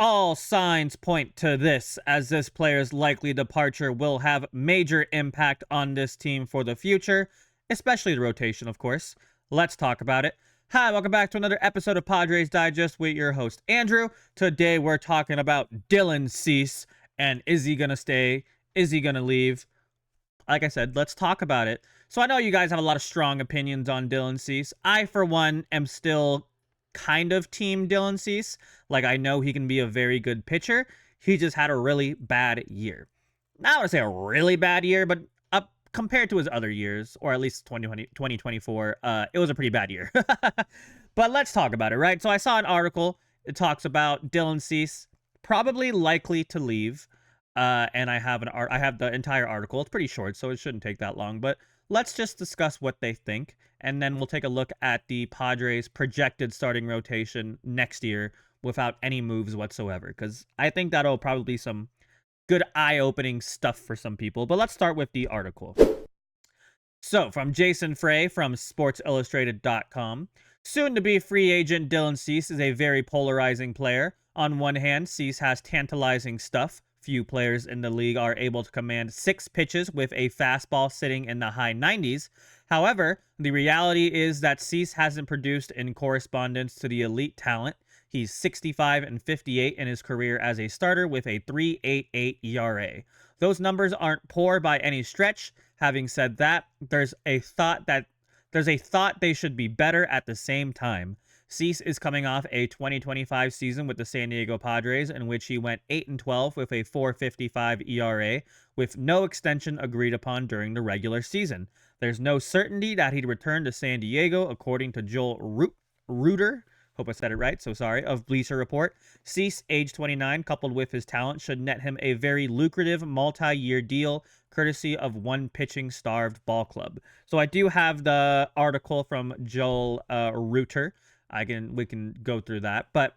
All signs point to this, as this player's likely departure will have major impact on this team for the future, especially the rotation, of course. Let's talk about it. Hi, welcome back to another episode of Padres Digest with your host, Andrew. Today we're talking about Dylan Cease, and is he going to stay? Is he going to leave? Like I said, let's talk about it. So I know you guys have a lot of strong opinions on Dylan Cease. I, for one, am still kind of team Dylan Cease. Like, I know he can be a very good pitcher. He just had a really bad year. Not want to say a really bad year, but compared to his other years, or at least 2024, it was a pretty bad year. But let's talk about it, right? So I saw an article. It talks about Dylan Cease probably likely to leave. And I have the entire article. It's pretty short, so it shouldn't take that long. But let's just discuss what they think, and then we'll take a look at the Padres' projected starting rotation next year without any moves whatsoever, because I think that'll probably be some good eye-opening stuff for some people. But let's start with the article. So, from Jason Frey from SportsIllustrated.com, soon-to-be free agent Dylan Cease is a very polarizing player. On one hand, Cease has tantalizing stuff. Few players in the league are able to command 6 pitches with a fastball sitting in the high 90s. However, the reality is that Cease hasn't produced in correspondence to the elite talent. He's 65-58 in his career as a starter with a 3.88 ERA. Those numbers aren't poor by any stretch. Having said that, there's a thought they should be better at the same time. Cease is coming off a 2025 season with the San Diego Padres, in which he went 8-12 with a 4.55 ERA, with no extension agreed upon during the regular season. There's no certainty that he'd return to San Diego, according to Joel Reuter. Hope I said it right, so sorry, of Bleacher Report. Cease, age 29, coupled with his talent, should net him a very lucrative multi-year deal, courtesy of one pitching-starved ball club. So I do have the article from Joel Reuter. We can go through that. But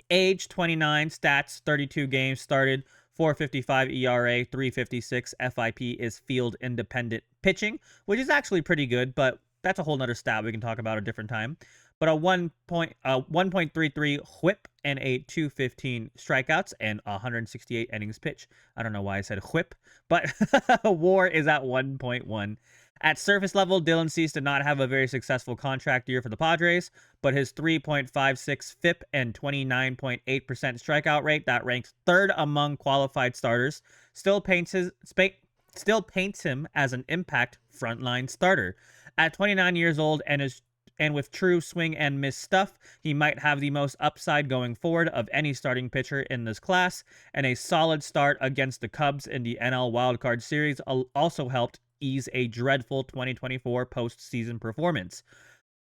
age 29, stats 32 games started, 4.55 ERA, 3.56 FIP is field independent pitching, which is actually pretty good, but that's a whole nother stat we can talk about a different time. But a 1.33 whip and a 215 strikeouts and 168 innings pitch. I don't know why I said whip, but WAR is at 1.1. At surface level, Dylan Cease did not have a very successful contract year for the Padres, but his 3.56 FIP and 29.8% strikeout rate, that ranks third among qualified starters, still paints him as an impact frontline starter. At 29 years old and with true swing and miss stuff, he might have the most upside going forward of any starting pitcher in this class, and a solid start against the Cubs in the NL Wildcard Series also helped ease a dreadful 2024 postseason performance.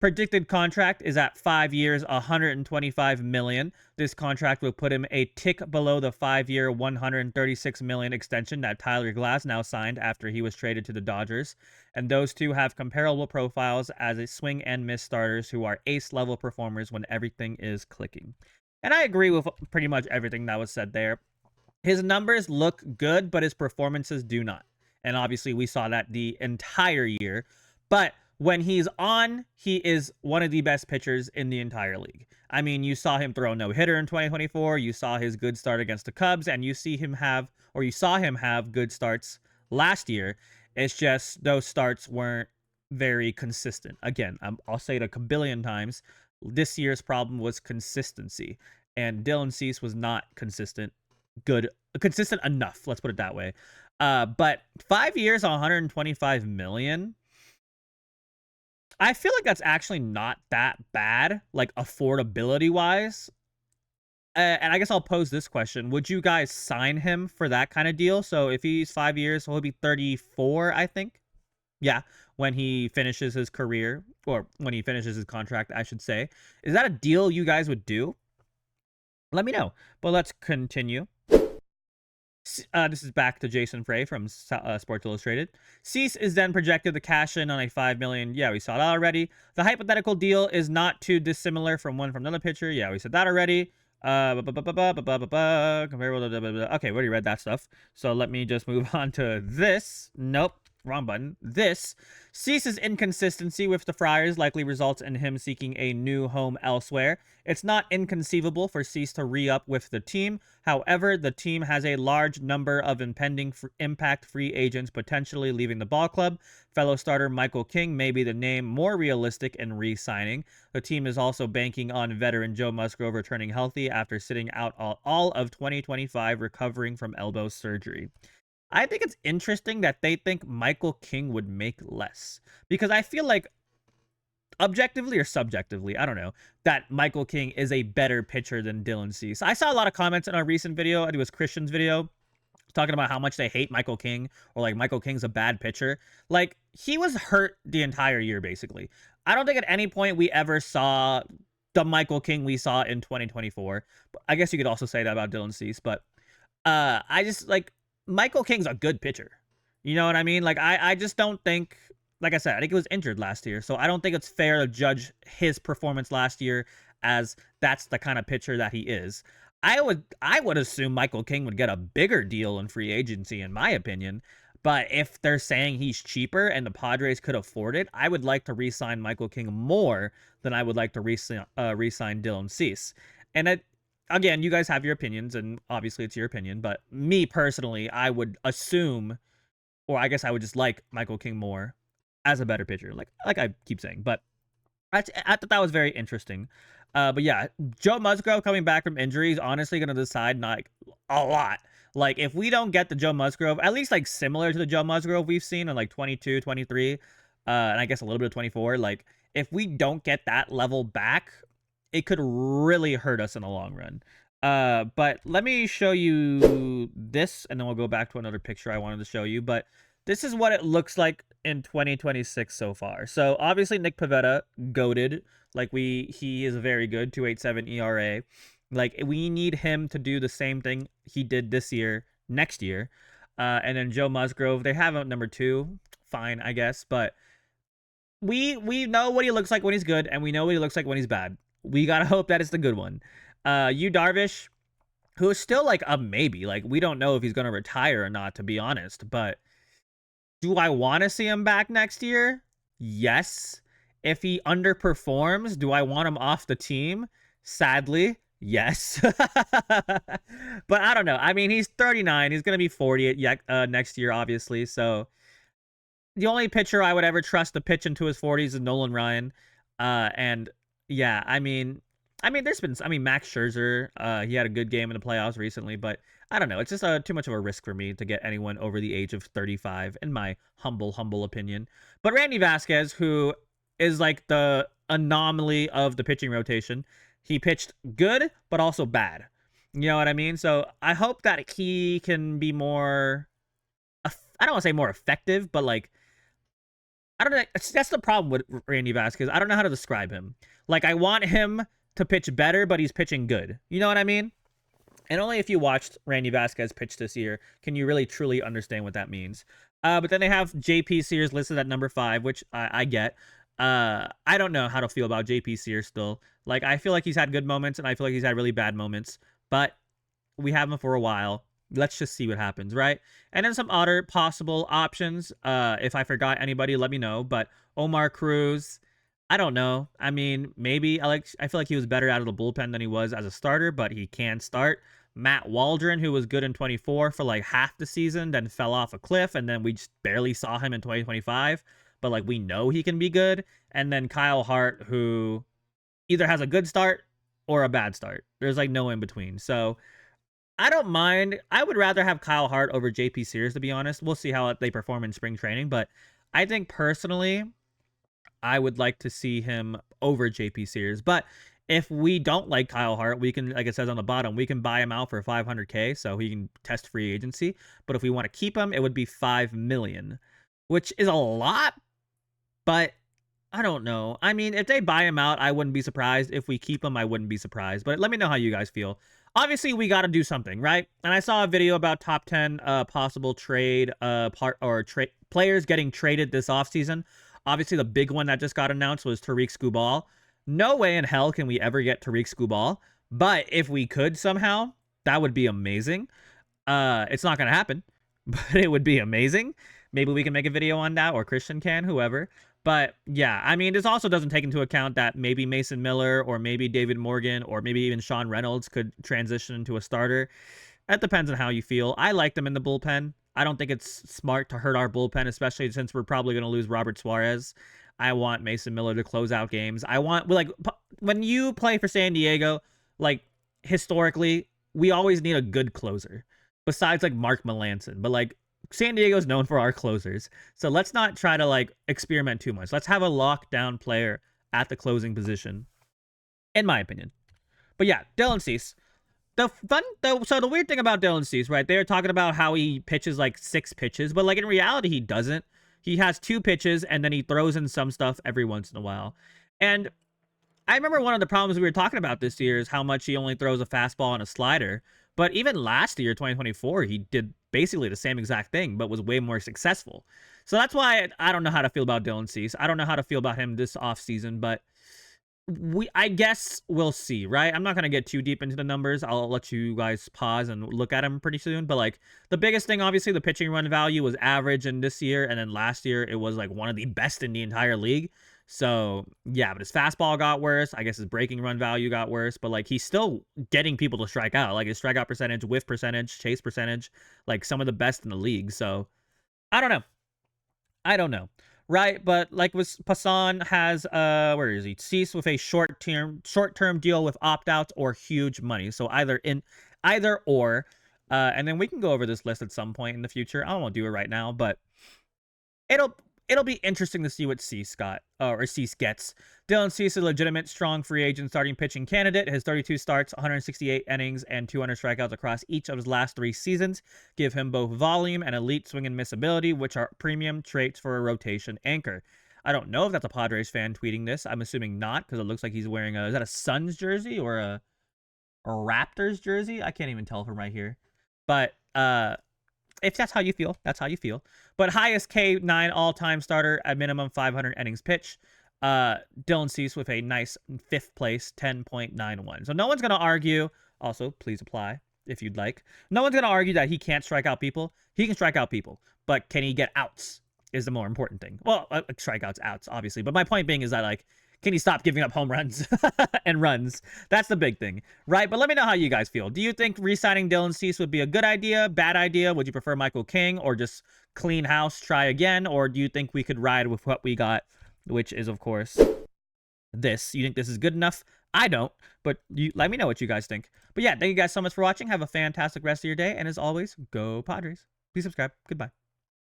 Predicted contract is at 5 years, $125 million. This contract will put him a tick below the 5-year, $136 million extension that Tyler Glass now signed after he was traded to the Dodgers. And those two have comparable profiles as a swing and miss starters who are ace-level performers when everything is clicking. And I agree with pretty much everything that was said there. His numbers look good, but his performances do not. And obviously, we saw that the entire year. But when he's on, he is one of the best pitchers in the entire league. I mean, you saw him throw a no-hitter in 2024. You saw his good start against the Cubs. And you saw him have good starts last year. It's just those starts weren't very consistent. Again, I'll say it a billion times. This year's problem was consistency. And Dylan Cease was not consistent enough. Let's put it that way. But 5 years, $125 million. I feel like that's actually not that bad, like affordability wise. And I guess I'll pose this question: would you guys sign him for that kind of deal? So if he's 5 years, he'll be 34, I think. Yeah, when he finishes his career, or when he finishes his contract, I should say. Is that a deal you guys would do? Let me know. But let's continue. This is back to Jason Frey from Sports Illustrated. Cease is then projected to cash in on a $5 million. Yeah, we saw that already. The hypothetical deal is not too dissimilar from another pitcher. Yeah, we said that already. Comparable. Okay, we already read that stuff. So let me just move on to this. Nope. wrong button. This Cease's inconsistency with the Friars likely results in him seeking a new home elsewhere. It's not inconceivable for Cease to re-up with the team. However, the team has a large number of impending impact free agents potentially leaving the ball club. Fellow starter Michael King may be the name more realistic in re-signing. The team is also banking on veteran Joe Musgrove returning healthy after sitting out all of 2025 recovering from elbow surgery. I think it's interesting that they think Michael King would make less, because I feel like objectively or subjectively, I don't know, that Michael King is a better pitcher than Dylan Cease. I saw a lot of comments in our recent video, I think it was Christian's video, talking about how much they hate Michael King, or like Michael King's a bad pitcher. Like, he was hurt the entire year, basically. I don't think at any point we ever saw the Michael King we saw in 2024. I guess you could also say that about Dylan Cease, but I just, like, Michael King's a good pitcher. You know what I mean? Like, I just don't think, like I said, I think he was injured last year, so I don't think it's fair to judge his performance last year as that's the kind of pitcher that he is. I would assume Michael King would get a bigger deal in free agency, in my opinion. But if they're saying he's cheaper and the Padres could afford it, I would like to re-sign Michael King more than I would like to re-sign Dylan Cease. And again, you guys have your opinions, and obviously it's your opinion. But me personally, I would assume, or I guess I would just like Michael King more as a better pitcher, like I keep saying. But I thought that was very interesting. But yeah, Joe Musgrove coming back from injury is honestly going to decide like a lot. Like, if we don't get the Joe Musgrove, at least like similar to the Joe Musgrove we've seen in like 22, 23, and I guess a little bit of 24, like if we don't get that level back, it could really hurt us in the long run. But let me show you this, and then we'll go back to another picture I wanted to show you. But this is what it looks like in 2026 so far. So obviously Nick Pivetta, goated. Like, he is very good, 2.87 ERA. Like, we need him to do the same thing he did this year, next year. And then Joe Musgrove, they have him at number 2. Fine, I guess. But we know what he looks like when he's good, and we know what he looks like when he's bad. We gotta hope that it's the good one. Yu Darvish, who is still like a maybe. Like, we don't know if he's gonna retire or not, to be honest. But do I want to see him back next year? Yes. If he underperforms, do I want him off the team? Sadly, yes. But I don't know. I mean, he's 39. He's going to be 40 next year, obviously. So the only pitcher I would ever trust to pitch into his 40s is Nolan Ryan. And yeah, I mean, there's been, Max Scherzer, he had a good game in the playoffs recently, but I don't know. It's just too much of a risk for me to get anyone over the age of 35, in my humble opinion. But Randy Vasquez, who is like the anomaly of the pitching rotation, he pitched good, but also bad. You know what I mean? So I hope that he can be more, I don't want to say more effective, but like, I don't know. That's the problem with Randy Vasquez. I don't know how to describe him. Like, I want him to pitch better, but he's pitching good. You know what I mean? And only if you watched Randy Vasquez pitch this year can you really truly understand what that means. But then they have JP Sears listed at number 5, which I get. I don't know how to feel about JP Sears still. Like, I feel like he's had good moments, and I feel like he's had really bad moments. But we have him for a while. Let's just see what happens, right? And then some other possible options. If I forgot anybody, let me know. But Omar Cruz, I don't know. I mean, maybe I feel like he was better out of the bullpen than he was as a starter, but he can start. Matt Waldron, who was good in 24 for like half the season, then fell off a cliff, and then we just barely saw him in 2025. But like, we know he can be good. And then Kyle Hart, who either has a good start or a bad start. There's like no in between. So I don't mind. I would rather have Kyle Hart over JP Sears, to be honest. We'll see how they perform in spring training. But I think personally, I would like to see him over JP Sears. But if we don't like Kyle Hart, we can, like it says on the bottom, we can buy him out for $500K so he can test free agency. But if we want to keep him, it would be $5 million, which is a lot. But I don't know. I mean, if they buy him out, I wouldn't be surprised. If we keep him, I wouldn't be surprised. But let me know how you guys feel. Obviously, we got to do something, right? And I saw a video about top 10 possible trade players getting traded this offseason. Obviously, the big one that just got announced was Tariq Skubal. No way in hell can we ever get Tariq Skubal. But if we could somehow, that would be amazing. It's not going to happen, but it would be amazing. maybe we can make a video on that, or Christian can, whoever. But yeah, I mean, this also doesn't take into account that maybe Mason Miller or maybe David Morgan or maybe even Sean Reynolds could transition into a starter. That depends on how you feel. I like them in the bullpen. I don't think it's smart to hurt our bullpen, especially since we're probably going to lose Robert Suarez. I want Mason Miller to close out games. I want, like, when you play for San Diego, like, historically, we always need a good closer. Besides, like, Mark Melancon. But, like, San Diego's known for our closers. So let's not try to, like, experiment too much. Let's have a lockdown player at the closing position, in my opinion. But yeah, Dylan Cease. So the weird thing about Dylan Cease, right? They're talking about how he pitches like 6 pitches, but like in reality, he doesn't. He has 2 pitches and then he throws in some stuff every once in a while. And I remember one of the problems we were talking about this year is how much he only throws a fastball and a slider. But even last year, 2024, he did basically the same exact thing, but was way more successful. So that's why I don't know how to feel about Dylan Cease. I don't know how to feel about him this offseason, but I guess we'll see, right? I'm not going to get too deep into the numbers. I'll let you guys pause and look at them pretty soon. But like the biggest thing, obviously, the pitching run value was average in this year. And then last year, it was like one of the best in the entire league. So yeah, but his fastball got worse. I guess his breaking run value got worse. But like he's still getting people to strike out. Like his strikeout percentage, whiff percentage, chase percentage, like some of the best in the league. So I don't know. Right, but like with Passan has where is he? Cease with a short-term deal with opt-outs or huge money. So either or. And then we can go over this list at some point in the future. I won't do it right now, but it'll be interesting to see what Cease got or Cease gets. Dylan Cease is a legitimate, strong free agent starting pitching candidate. His 32 starts, 168 innings, and 200 strikeouts across each of his last 3 seasons give him both volume and elite swing and miss ability, which are premium traits for a rotation anchor. I don't know if that's a Padres fan tweeting this. I'm assuming not, because it looks like he's wearing is that a Suns jersey or a Raptors jersey? I can't even tell from right here. But if that's how you feel, that's how you feel. But highest K9 all-time starter at minimum 500 innings pitch. Dylan Cease with a nice 5th place, 10.91. So no one's going to argue. Also, please apply if you'd like. No one's going to argue that he can't strike out people. He can strike out people. But can he get outs is the more important thing. Well, strikeouts, outs, obviously. But my point being is that, like, can he stop giving up home runs and runs? That's the big thing, right? But let me know how you guys feel. Do you think re-signing Dylan Cease would be a good idea, bad idea? Would you prefer Michael King or just clean house, try again? Or do you think we could ride with what we got, which is, of course, this? You think this is good enough? I don't, but let me know what you guys think. But yeah, thank you guys so much for watching. Have a fantastic rest of your day. And as always, go Padres. Please subscribe. Goodbye.